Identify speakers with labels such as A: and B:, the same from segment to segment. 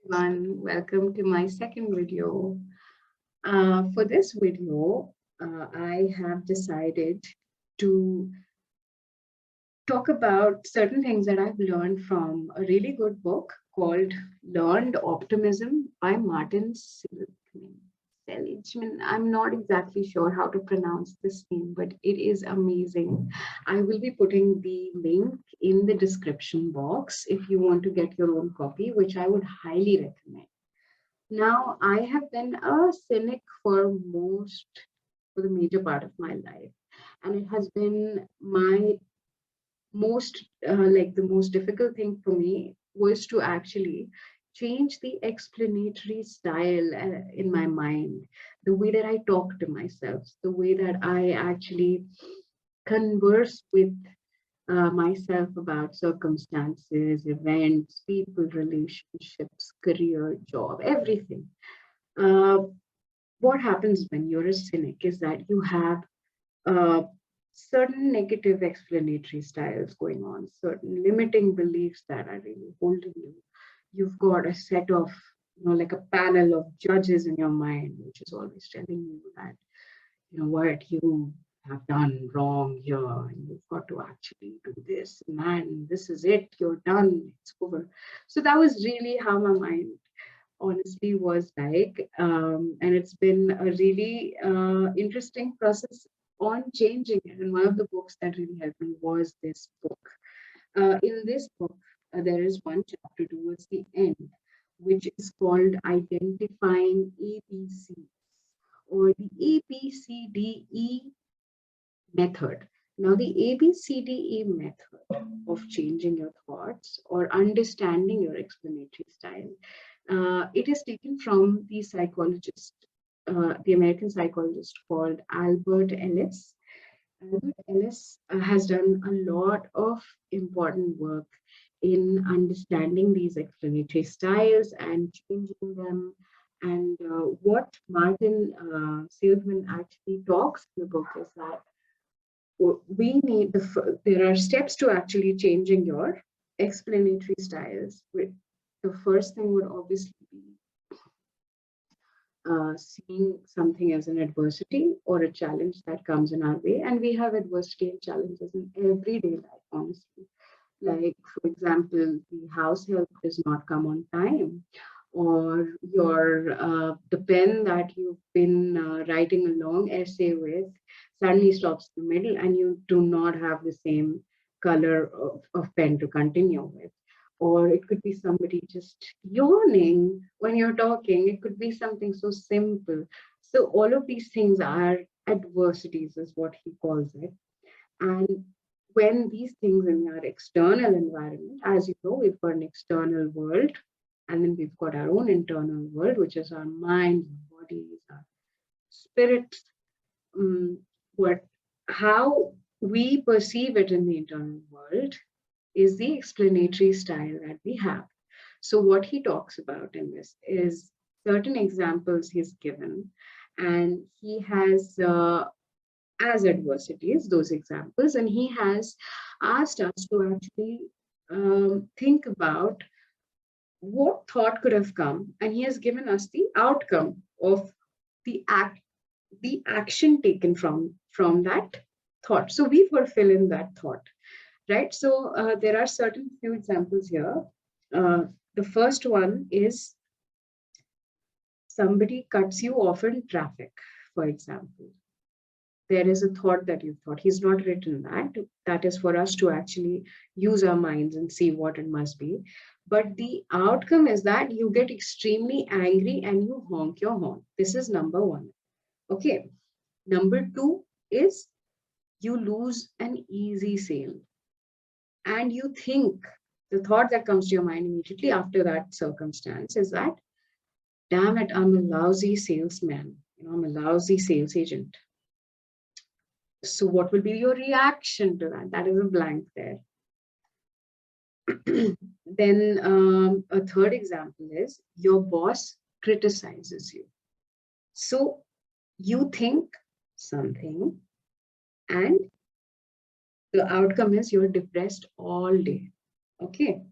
A: everyone, welcome to my second video. For this video, I have decided to talk about certain things that I've learned from a really good book called Learned Optimism by Martin Seligman. Seligman. I'm not exactly sure how to pronounce this name, but it is amazing. I will be putting the link in the description box if you want to get your own copy, which I would highly recommend. Now, I have been a cynic for the major part of my life, and it has been my the most difficult thing for me was to actually change the explanatory style in my mind, the way that I talk to myself, the way that I actually converse with myself about circumstances, events, people, relationships, career, job, everything. Uh, what happens when you're a cynic is that you have uh, certain negative explanatory styles going on, certain limiting beliefs that are really holding you. You've got a set of, like a panel of judges in your mind, which is always telling you that, what you have done wrong here, and you've got to actually do this, man, this is it, you're done, it's over. So that was really how my mind honestly was like. And it's been a really interesting process on changing it. And one of the books that really helped me was this book. In this book, there is one chapter towards the end, which is called Identifying ABCs, or the ABCDE method. Now, the ABCDE method of changing your thoughts or understanding your explanatory style, it is taken from the psychologist, the American psychologist called Albert Ellis. Albert Ellis has done a lot of important work in understanding these explanatory styles and changing them. And what Martin Seligman actually talks in the book is that there are steps to actually changing your explanatory styles. The first thing would obviously be seeing something as an adversity or a challenge that comes in our way. And we have adversity and challenges in everyday life, honestly. Like, for example, the house help does not come on time, or the pen that you've been writing a long essay with suddenly stops in the middle, and you do not have the same color of pen to continue with. Or it could be somebody just yawning when you're talking. It could be something so simple. So all of these things are adversities, is what he calls it. And when these things in our external environment, as you know, we've got an external world, and then we've got our own internal world, which is our minds, our bodies, our spirits. How we perceive it in the internal world is the explanatory style that we have. So what he talks about in this is certain examples he's given, and he has as adversities those examples, and he has asked us to actually think about what thought could have come, and he has given us the outcome of the action taken from that thought. So we fulfill in that thought, right? So there are certain few examples here. The first one is somebody cuts you off in traffic, for example. There is a thought that you thought. He's not written that. That is for us to actually use our minds and see what it must be. But the outcome is that you get extremely angry and you honk your horn. This is number one. Okay. Number two is you lose an easy sale. And you think, the thought that comes to your mind immediately after that circumstance is that, damn it, I'm a lousy salesman. I'm a lousy sales agent. So what will be your reaction to that? That is a blank there. Then a third example is your boss criticizes you. So you think something, and the outcome is you're depressed all day. Okay.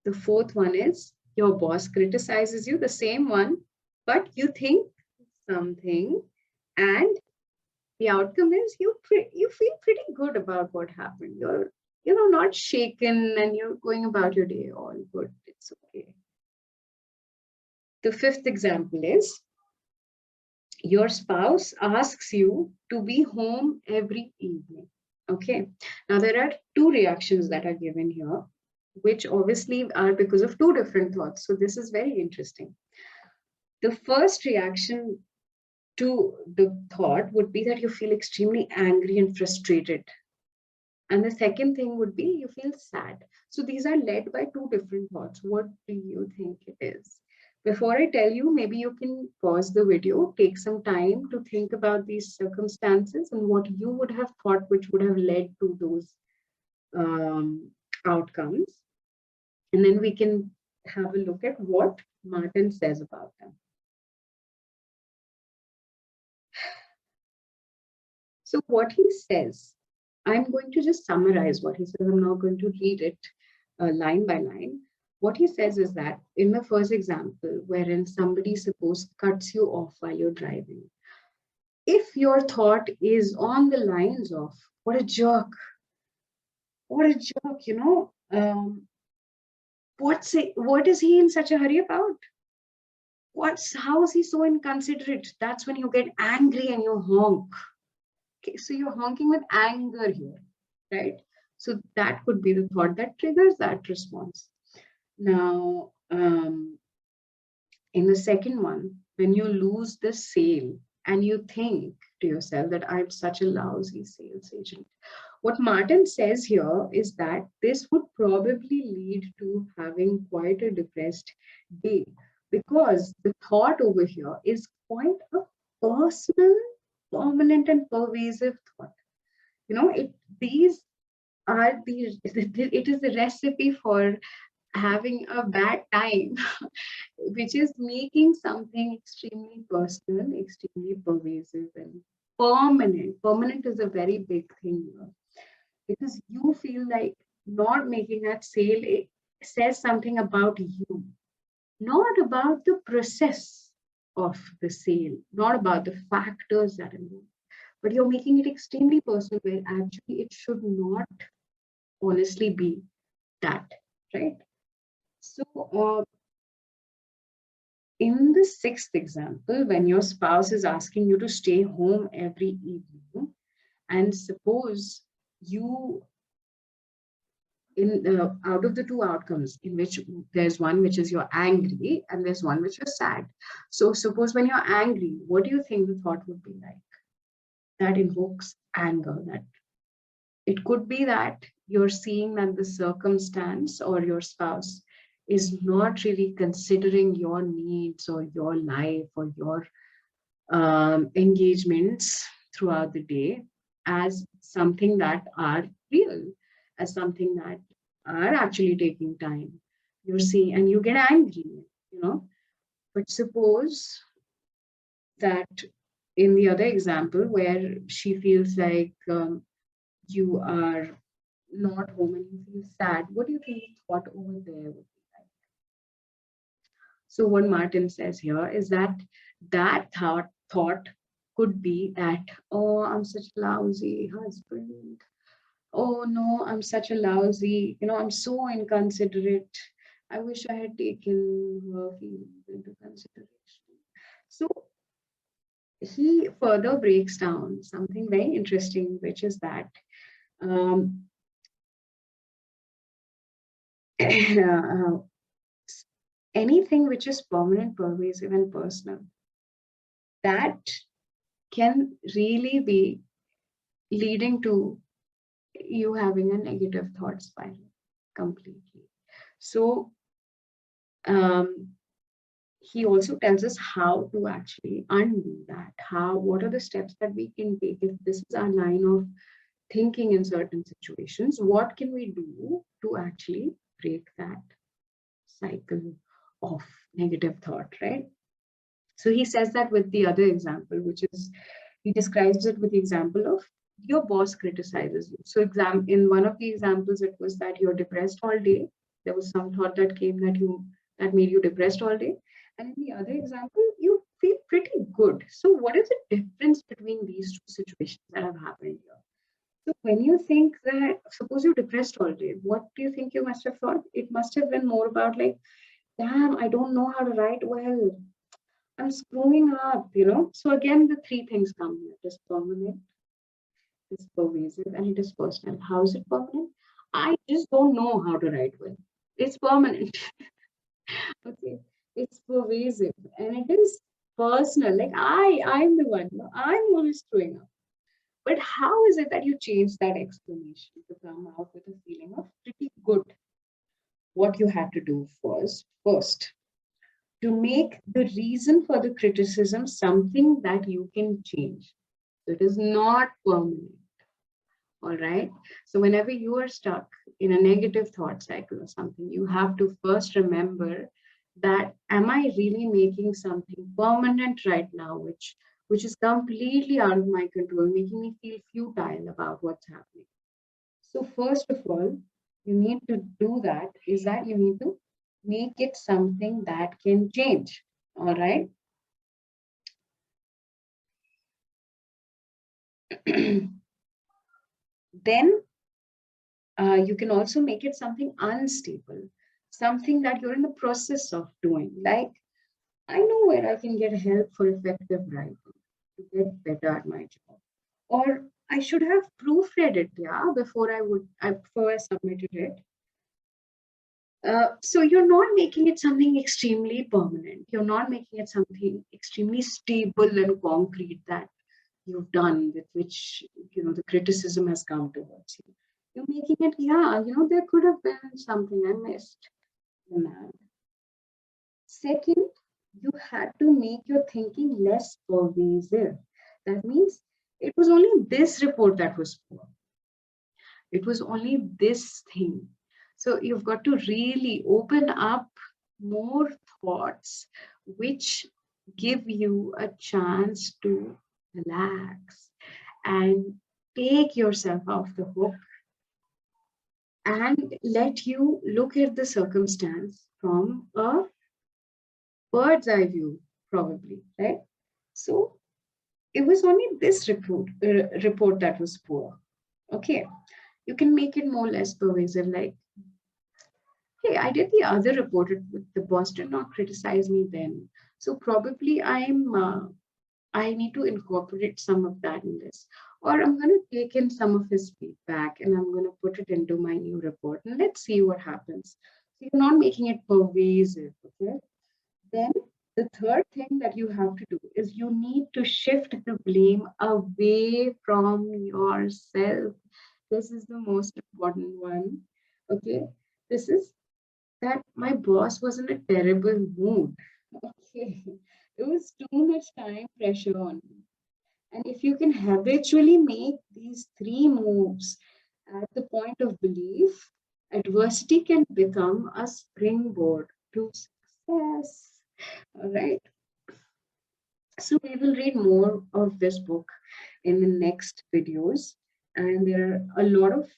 A: The fourth one is Your boss criticizes you, the same one, but you think something, and the outcome is you feel pretty good about what happened. You're not shaken, and you're going about your day all good. It's okay. The fifth example is your spouse asks you to be home every evening. Okay. Now there are two reactions that are given here, which obviously are because of two different thoughts. So this is very interesting. The first reaction to the thought would be that you feel extremely angry and frustrated. And the second thing would be you feel sad. So these are led by two different thoughts. What do you think it is? Before I tell you, maybe you can pause the video, take some time to think about these circumstances and what you would have thought, which would have led to those outcomes. And then we can have a look at what Martin says about them. So what he says, I'm going to just summarize what he says. I'm not going to read it line by line. What he says is that in the first example, wherein somebody suppose cuts you off while you're driving, if your thought is on the lines of, what a jerk, what a jerk, what is he in such a hurry about? How is he so inconsiderate? That's when you get angry and you honk. Okay, so you're honking with anger here, right? So that could be the thought that triggers that response. Now, in the second one, when you lose the sale and you think to yourself that I'm such a lousy sales agent, what Martin says here is that this would probably lead to having quite a depressed day, because the thought over here is quite a personal, permanent, and pervasive thought. These are it is the recipe for having a bad time, which is making something extremely personal, extremely pervasive, and permanent. Permanent is a very big thing here, because you feel like not making that sale, it says something about you, not about the process of the sale, not about the factors that involve, but you're making it extremely personal, where actually it should not honestly be that, right? So in the sixth example, when your spouse is asking you to stay home every evening, and suppose you, out of the two outcomes, in which there's one which is you're angry and there's one which you're sad. So suppose when you're angry, what do you think the thought would be like? That invokes anger. That it could be that you're seeing that the circumstance or your spouse is not really considering your needs or your life or your engagements throughout the day as something that are real, as something that are actually taking time. You're seeing and you get angry, But suppose that in the other example where she feels like you are not home and you feel sad, what do you think the thought over there would be like? So what Martin says here is that thought could be that, oh, I'm such a lousy husband. Oh no, I'm such a lousy, I'm so inconsiderate. I wish I had taken her feelings into consideration. So he further breaks down something very interesting, which is that anything which is permanent, pervasive, and personal, that can really be leading to you having a negative thought spiral completely. So he also tells us how to actually undo that. What are the steps that we can take if this is our line of thinking in certain situations? What can we do to actually break that cycle of negative thought, right? So he says that with the other example, which is, he describes it with the example of your boss criticizes you. So in one of the examples, it was that you're depressed all day. There was some thought that came that made you depressed all day. And in the other example, you feel pretty good. So what is the difference between these two situations that have happened here? So when you think that, suppose you're depressed all day, what do you think you must have thought? It must have been more about like, damn, I don't know how to write well. I'm screwing up, you know? So again, the three things come here. It is permanent, it is pervasive, and it is personal. How is it permanent? I just don't know how to write well. It's permanent. Okay. It's pervasive and it is personal. Like I'm the one. I'm always screwing up. But how is it that you change that explanation to come out with a feeling of pretty good? What you had to do first, to make the reason for the criticism something that you can change. So it is not permanent. All right. So whenever you are stuck in a negative thought cycle or something, you have to first remember that am I really making something permanent right now, which is completely out of my control, making me feel futile about what's happening. So first of all, you need to do that is that you need to make it something that can change. All right. Then you can also make it something unstable, something that you're in the process of doing. Like, I know where I can get help for effective writing to get better at my job. Or I should have proofread it, yeah, before I submitted it. So you're not making it something extremely permanent. You're not making it something extremely stable and concrete that you've done with which the criticism has come towards you. You're making it, yeah, there could have been something I missed in that. Second, you had to make your thinking less pervasive. That means it was only this report that was poor. It was only this thing. So you've got to really open up more thoughts which give you a chance to relax and take yourself off the hook and let you look at the circumstance from a bird's eye view, probably, right? So it was only this report that was poor. Okay, you can make it more less pervasive, like, hey, I did the other report. The boss did not criticize me then. So probably I need to incorporate some of that in this. Or I'm going to take in some of his feedback and I'm going to put it into my new report. And let's see what happens. So you're not making it pervasive, okay? Then the third thing that you have to do is you need to shift the blame away from yourself. This is the most important one, okay? This is that my boss was in a terrible mood. Okay, there was too much time pressure on me. And if you can habitually make these three moves at the point of belief, adversity can become a springboard to success. All right. So we will read more of this book in the next videos. And there are a lot of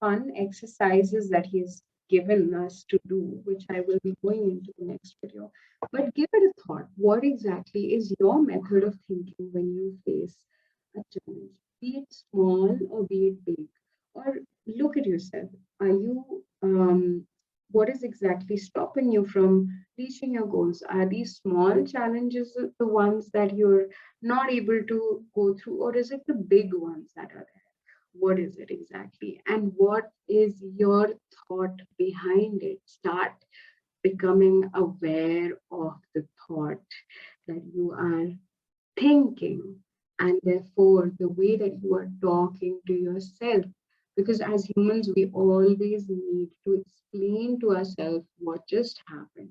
A: fun exercises that he's given us to do, which I will be going into the next video. But give it a thought. What exactly is your method of thinking when you face a challenge? Be it small or be it big. Or look at yourself. Are you what is exactly stopping you from reaching your goals? Are these small challenges the ones that you're not able to go through, or is it the big ones that are there? What is it exactly? And what is your thought behind it? Start becoming aware of the thought that you are thinking, and therefore the way that you are talking to yourself. Because as humans, we always need to explain to ourselves what just happened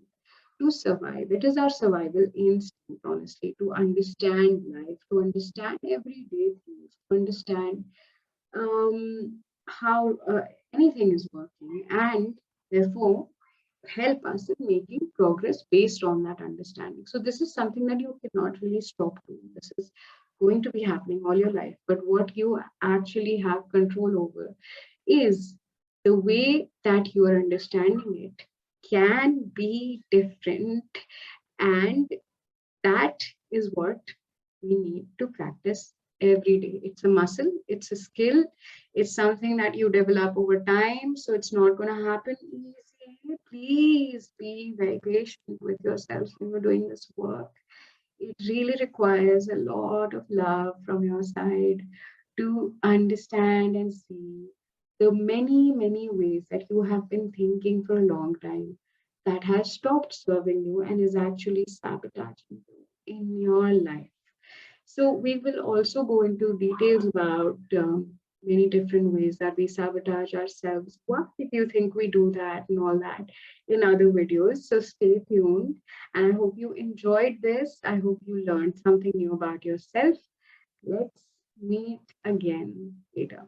A: to survive. It is our survival instinct, honestly, to understand life, to understand everyday things, to understand how anything is working, and therefore help us in making progress based on that understanding. So this is something that you cannot really stop doing. This is going to be happening all your life. But what you actually have control over is the way that you are understanding it can be different, and that is what we need to practice every day. It's a muscle, it's a skill, it's something that you develop over time. So it's not going to happen easy. Please be very patient with yourself when you're doing this work. It really requires a lot of love from your side to understand and see the many, many ways that you have been thinking for a long time that has stopped serving you and is actually sabotaging you in your life. So we will also go into details about many different ways that we sabotage ourselves. What if you think we do that and all that in other videos? So stay tuned. And I hope you enjoyed this. I hope you learned something new about yourself. Let's meet again later.